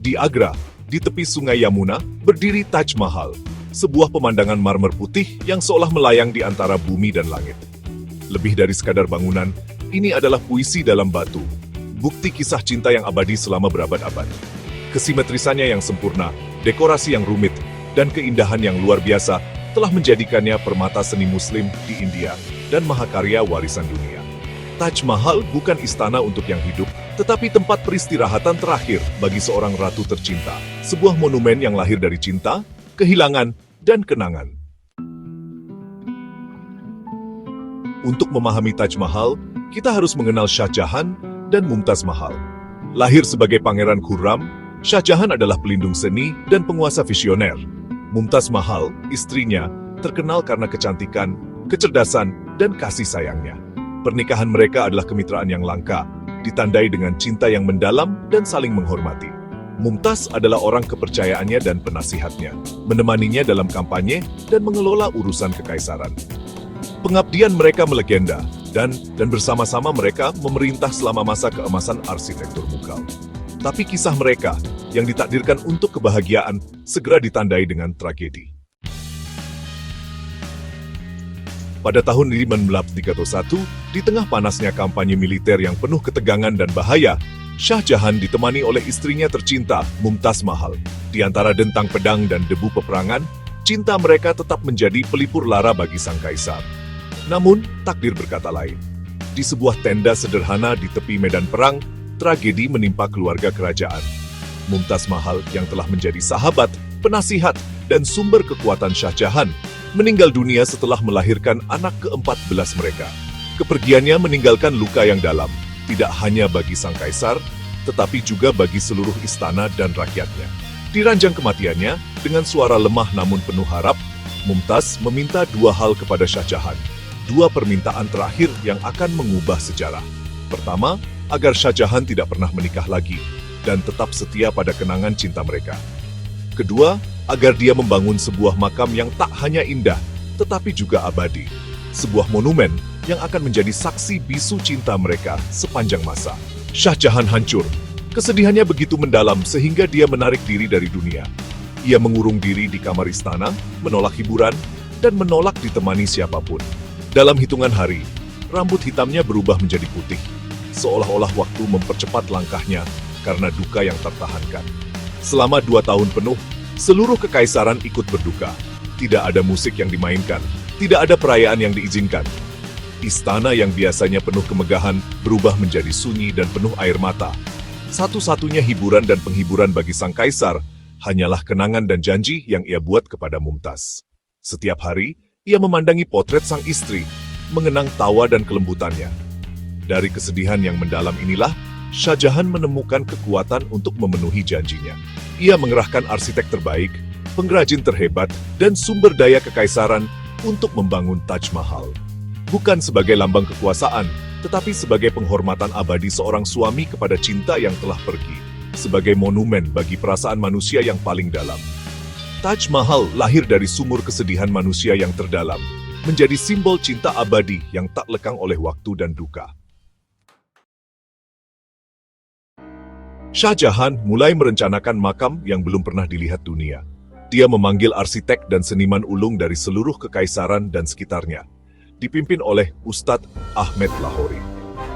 Di Agra, di tepi sungai Yamuna, berdiri Taj Mahal, sebuah pemandangan marmer putih yang seolah melayang di antara bumi dan langit. Lebih dari sekadar bangunan, ini adalah puisi dalam batu, bukti kisah cinta yang abadi selama berabad-abad. Kesimetrisannya yang sempurna, dekorasi yang rumit, dan keindahan yang luar biasa telah menjadikannya permata seni Muslim di India dan mahakarya warisan dunia. Taj Mahal bukan istana untuk yang hidup, tetapi tempat peristirahatan terakhir bagi seorang ratu tercinta. Sebuah monumen yang lahir dari cinta, kehilangan, dan kenangan. Untuk memahami Taj Mahal, kita harus mengenal Shah Jahan dan Mumtaz Mahal. Lahir sebagai Pangeran Khurram, Shah Jahan adalah pelindung seni dan penguasa visioner. Mumtaz Mahal, istrinya, terkenal karena kecantikan, kecerdasan, dan kasih sayangnya. Pernikahan mereka adalah kemitraan yang langka, ditandai dengan cinta yang mendalam dan saling menghormati. Mumtaz adalah orang kepercayaannya dan penasihatnya, menemaninya dalam kampanye dan mengelola urusan kekaisaran. Pengabdian mereka melegenda, dan bersama-sama mereka memerintah selama masa keemasan arsitektur Mughal. Tapi kisah mereka, yang ditakdirkan untuk kebahagiaan, segera ditandai dengan tragedi. Pada tahun 1931, di tengah panasnya kampanye militer yang penuh ketegangan dan bahaya, Shah Jahan ditemani oleh istrinya tercinta, Mumtaz Mahal. Di antara dentang pedang dan debu peperangan, cinta mereka tetap menjadi pelipur lara bagi sang kaisar. Namun, takdir berkata lain. Di sebuah tenda sederhana di tepi medan perang, tragedi menimpa keluarga kerajaan. Mumtaz Mahal yang telah menjadi sahabat, penasihat, dan sumber kekuatan Shah Jahan, meninggal dunia setelah melahirkan anak ke-14 mereka. Kepergiannya meninggalkan luka yang dalam, tidak hanya bagi sang kaisar, tetapi juga bagi seluruh istana dan rakyatnya. Di ranjang kematiannya, dengan suara lemah namun penuh harap, Mumtaz meminta dua hal kepada Shah Jahan. Dua permintaan terakhir yang akan mengubah sejarah. Pertama, agar Shah Jahan tidak pernah menikah lagi, dan tetap setia pada kenangan cinta mereka. Kedua, agar dia membangun sebuah makam yang tak hanya indah, tetapi juga abadi. Sebuah monumen yang akan menjadi saksi bisu cinta mereka sepanjang masa. Shah Jahan hancur. Kesedihannya begitu mendalam sehingga dia menarik diri dari dunia. Ia mengurung diri di kamar istana, menolak hiburan, dan menolak ditemani siapapun. Dalam hitungan hari, rambut hitamnya berubah menjadi putih, seolah-olah waktu mempercepat langkahnya karena duka yang tertahankan. Selama 2 tahun penuh, seluruh kekaisaran ikut berduka. Tidak ada musik yang dimainkan, tidak ada perayaan yang diizinkan. Istana yang biasanya penuh kemegahan berubah menjadi sunyi dan penuh air mata. Satu-satunya hiburan dan penghiburan bagi sang kaisar hanyalah kenangan dan janji yang ia buat kepada Mumtaz. Setiap hari, ia memandangi potret sang istri, mengenang tawa dan kelembutannya. Dari kesedihan yang mendalam inilah, Shah Jahan menemukan kekuatan untuk memenuhi janjinya. Ia mengerahkan arsitek terbaik, pengrajin terhebat, dan sumber daya kekaisaran untuk membangun Taj Mahal. Bukan sebagai lambang kekuasaan, tetapi sebagai penghormatan abadi seorang suami kepada cinta yang telah pergi, sebagai monumen bagi perasaan manusia yang paling dalam. Taj Mahal lahir dari sumur kesedihan manusia yang terdalam, menjadi simbol cinta abadi yang tak lekang oleh waktu dan duka. Shah Jahan mulai merencanakan makam yang belum pernah dilihat dunia. Dia memanggil arsitek dan seniman ulung dari seluruh kekaisaran dan sekitarnya, dipimpin oleh Ustadz Ahmed Lahori.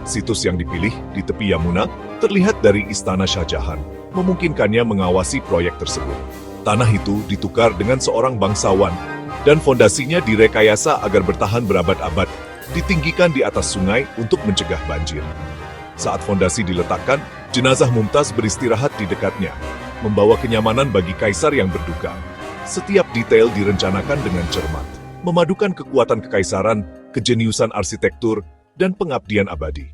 Situs yang dipilih di tepi Yamuna terlihat dari istana Shah Jahan, memungkinkannya mengawasi proyek tersebut. Tanah itu ditukar dengan seorang bangsawan, dan fondasinya direkayasa agar bertahan berabad-abad, ditinggikan di atas sungai untuk mencegah banjir. Saat fondasi diletakkan, jenazah Mumtaz beristirahat di dekatnya, membawa kenyamanan bagi kaisar yang berduka. Setiap detail direncanakan dengan cermat, memadukan kekuatan kekaisaran, kejeniusan arsitektur, dan pengabdian abadi.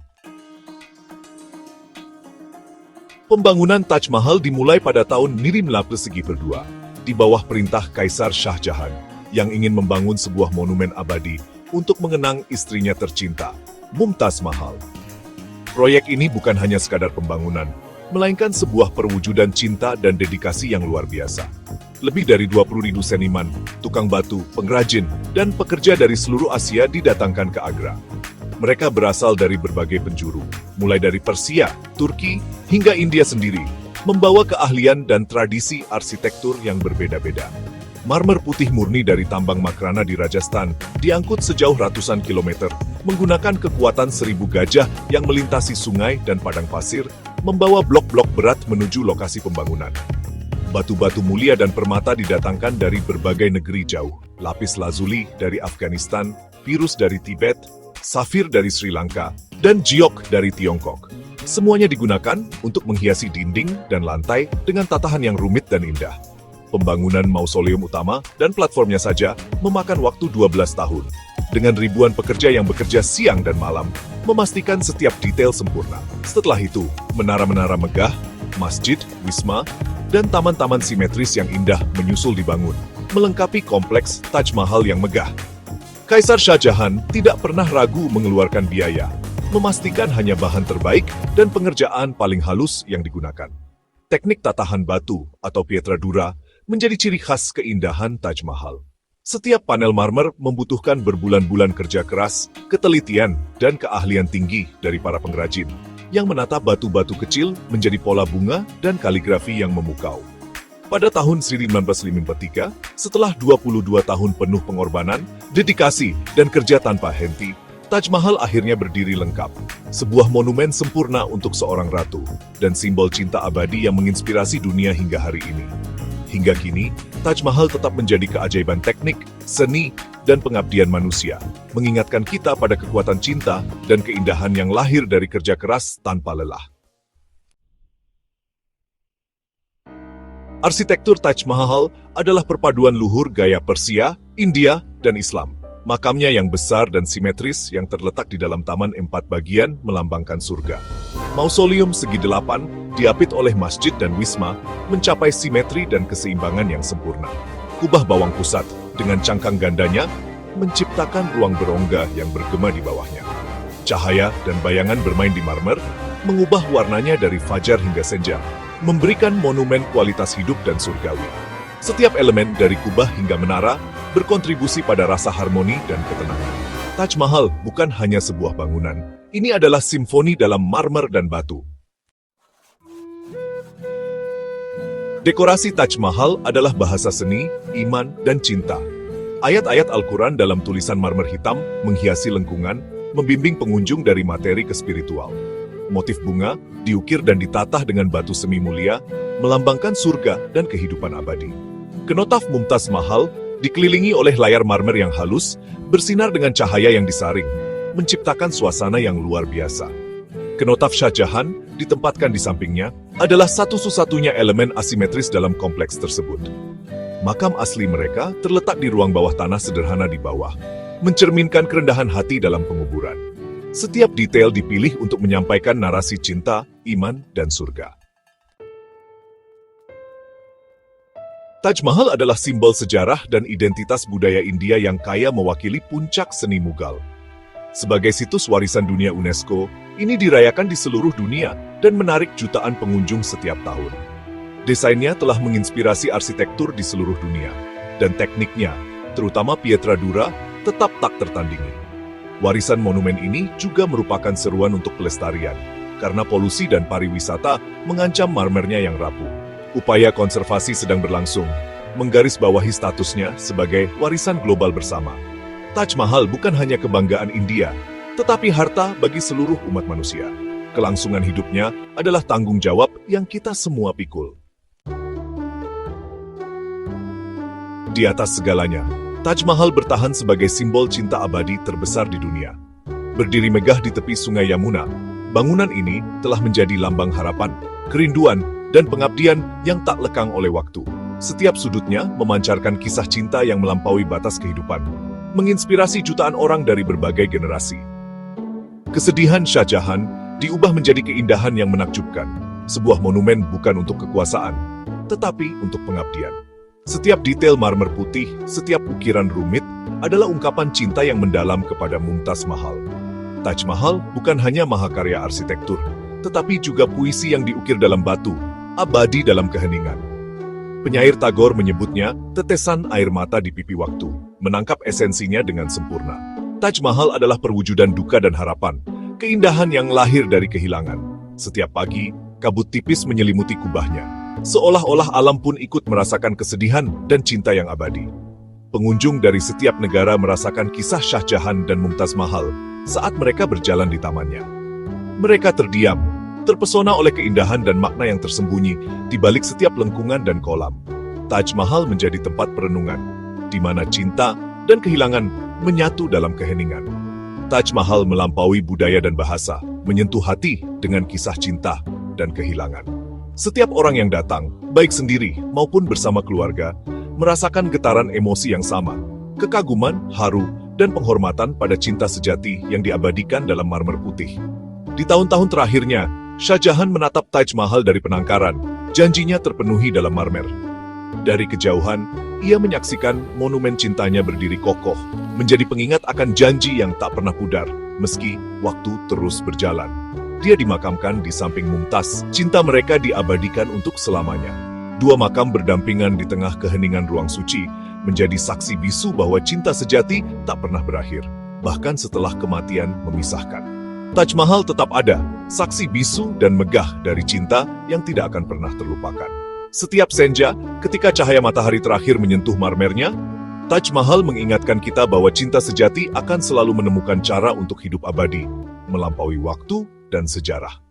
Pembangunan Taj Mahal dimulai pada tahun 1902, di bawah perintah Kaisar Shah Jahan, yang ingin membangun sebuah monumen abadi untuk mengenang istrinya tercinta, Mumtaz Mahal. Proyek ini bukan hanya sekadar pembangunan, melainkan sebuah perwujudan cinta dan dedikasi yang luar biasa. Lebih dari 20.000 seniman, tukang batu, pengrajin, dan pekerja dari seluruh Asia didatangkan ke Agra. Mereka berasal dari berbagai penjuru, mulai dari Persia, Turki, hingga India sendiri, membawa keahlian dan tradisi arsitektur yang berbeda-beda. Marmer putih murni dari tambang Makrana di Rajasthan diangkut sejauh ratusan kilometer, menggunakan kekuatan 1000 gajah yang melintasi sungai dan padang pasir, membawa blok-blok berat menuju lokasi pembangunan. Batu-batu mulia dan permata didatangkan dari berbagai negeri jauh. Lapis lazuli dari Afghanistan, virus dari Tibet, safir dari Sri Lanka, dan giok dari Tiongkok. Semuanya digunakan untuk menghiasi dinding dan lantai dengan tatahan yang rumit dan indah. Pembangunan mausoleum utama dan platformnya saja memakan waktu 12 tahun. Dengan ribuan pekerja yang bekerja siang dan malam, memastikan setiap detail sempurna. Setelah itu, menara-menara megah, masjid, wisma, dan taman-taman simetris yang indah menyusul dibangun, melengkapi kompleks Taj Mahal yang megah. Kaisar Shah Jahan tidak pernah ragu mengeluarkan biaya, memastikan hanya bahan terbaik dan pengerjaan paling halus yang digunakan. Teknik tatahan batu atau pietra dura menjadi ciri khas keindahan Taj Mahal. Setiap panel marmer membutuhkan berbulan-bulan kerja keras, ketelitian, dan keahlian tinggi dari para pengrajin, yang menata batu-batu kecil menjadi pola bunga dan kaligrafi yang memukau. Pada tahun 1953, setelah 22 tahun penuh pengorbanan, dedikasi, dan kerja tanpa henti, Taj Mahal akhirnya berdiri lengkap. Sebuah monumen sempurna untuk seorang ratu, dan simbol cinta abadi yang menginspirasi dunia hingga hari ini. Hingga kini, Taj Mahal tetap menjadi keajaiban teknik, seni, dan pengabdian manusia, mengingatkan kita pada kekuatan cinta dan keindahan yang lahir dari kerja keras tanpa lelah. Arsitektur Taj Mahal adalah perpaduan luhur gaya Persia, India, dan Islam. Makamnya yang besar dan simetris yang terletak di dalam taman 4 bagian melambangkan surga. Mausoleum segi 8 diapit oleh masjid dan wisma mencapai simetri dan keseimbangan yang sempurna. Kubah bawang pusat dengan cangkang gandanya menciptakan ruang berongga yang bergema di bawahnya. Cahaya dan bayangan bermain di marmer mengubah warnanya dari fajar hingga senja, memberikan monumen kualitas hidup dan surgawi. Setiap elemen dari kubah hingga menara berkontribusi pada rasa harmoni dan ketenangan. Taj Mahal bukan hanya sebuah bangunan, ini adalah simfoni dalam marmer dan batu. Dekorasi Taj Mahal adalah bahasa seni, iman, dan cinta. Ayat-ayat Al-Quran dalam tulisan marmer hitam menghiasi lengkungan, membimbing pengunjung dari materi ke spiritual. Motif bunga diukir dan ditatah dengan batu semi mulia, melambangkan surga dan kehidupan abadi. Kenotaf Mumtaz Mahal dikelilingi oleh layar marmer yang halus, bersinar dengan cahaya yang disaring, menciptakan suasana yang luar biasa. Kenotaf Shah Jahan ditempatkan di sampingnya adalah satu-satunya elemen asimetris dalam kompleks tersebut. Makam asli mereka terletak di ruang bawah tanah sederhana di bawah, mencerminkan kerendahan hati dalam penguburan. Setiap detail dipilih untuk menyampaikan narasi cinta, iman, dan surga. Taj Mahal adalah simbol sejarah dan identitas budaya India yang kaya mewakili puncak seni Mughal. Sebagai situs warisan dunia UNESCO, ini dirayakan di seluruh dunia dan menarik jutaan pengunjung setiap tahun. Desainnya telah menginspirasi arsitektur di seluruh dunia, dan tekniknya, terutama pietra dura, tetap tak tertandingi. Warisan monumen ini juga merupakan seruan untuk pelestarian, karena polusi dan pariwisata mengancam marmernya yang rapuh. Upaya konservasi sedang berlangsung, menggarisbawahi statusnya sebagai warisan global bersama. Taj Mahal bukan hanya kebanggaan India, tetapi harta bagi seluruh umat manusia. Kelangsungan hidupnya adalah tanggung jawab yang kita semua pikul. Di atas segalanya, Taj Mahal bertahan sebagai simbol cinta abadi terbesar di dunia. Berdiri megah di tepi Sungai Yamuna, bangunan ini telah menjadi lambang harapan, kerinduan, dan pengabdian yang tak lekang oleh waktu. Setiap sudutnya memancarkan kisah cinta yang melampaui batas kehidupan, menginspirasi jutaan orang dari berbagai generasi. Kesedihan Shah Jahan diubah menjadi keindahan yang menakjubkan. Sebuah monumen bukan untuk kekuasaan, tetapi untuk pengabdian. Setiap detail marmer putih, setiap ukiran rumit, adalah ungkapan cinta yang mendalam kepada Mumtaz Mahal. Taj Mahal bukan hanya mahakarya arsitektur, tetapi juga puisi yang diukir dalam batu, abadi dalam keheningan. Penyair Tagore menyebutnya tetesan air mata di pipi waktu, menangkap esensinya dengan sempurna. Taj Mahal adalah perwujudan duka dan harapan, keindahan yang lahir dari kehilangan. Setiap pagi, kabut tipis menyelimuti kubahnya. Seolah-olah alam pun ikut merasakan kesedihan dan cinta yang abadi. Pengunjung dari setiap negara merasakan kisah Shah Jahan dan Mumtaz Mahal saat mereka berjalan di tamannya. Mereka terdiam, terpesona oleh keindahan dan makna yang tersembunyi di balik setiap lengkungan dan kolam. Taj Mahal menjadi tempat perenungan, di mana cinta dan kehilangan menyatu dalam keheningan. Taj Mahal melampaui budaya dan bahasa, menyentuh hati dengan kisah cinta dan kehilangan. Setiap orang yang datang, baik sendiri maupun bersama keluarga, merasakan getaran emosi yang sama, kekaguman, haru, dan penghormatan pada cinta sejati yang diabadikan dalam marmer putih. Di tahun-tahun terakhirnya, Shah Jahan menatap Taj Mahal dari penangkaran, janjinya terpenuhi dalam marmer. Dari kejauhan, ia menyaksikan monumen cintanya berdiri kokoh, menjadi pengingat akan janji yang tak pernah pudar, meski waktu terus berjalan. Dia dimakamkan di samping Mumtaz, cinta mereka diabadikan untuk selamanya. Dua makam berdampingan di tengah keheningan ruang suci, menjadi saksi bisu bahwa cinta sejati tak pernah berakhir, bahkan setelah kematian memisahkan. Taj Mahal tetap ada, saksi bisu dan megah dari cinta yang tidak akan pernah terlupakan. Setiap senja, ketika cahaya matahari terakhir menyentuh marmernya, Taj Mahal mengingatkan kita bahwa cinta sejati akan selalu menemukan cara untuk hidup abadi, melampaui waktu dan sejarah.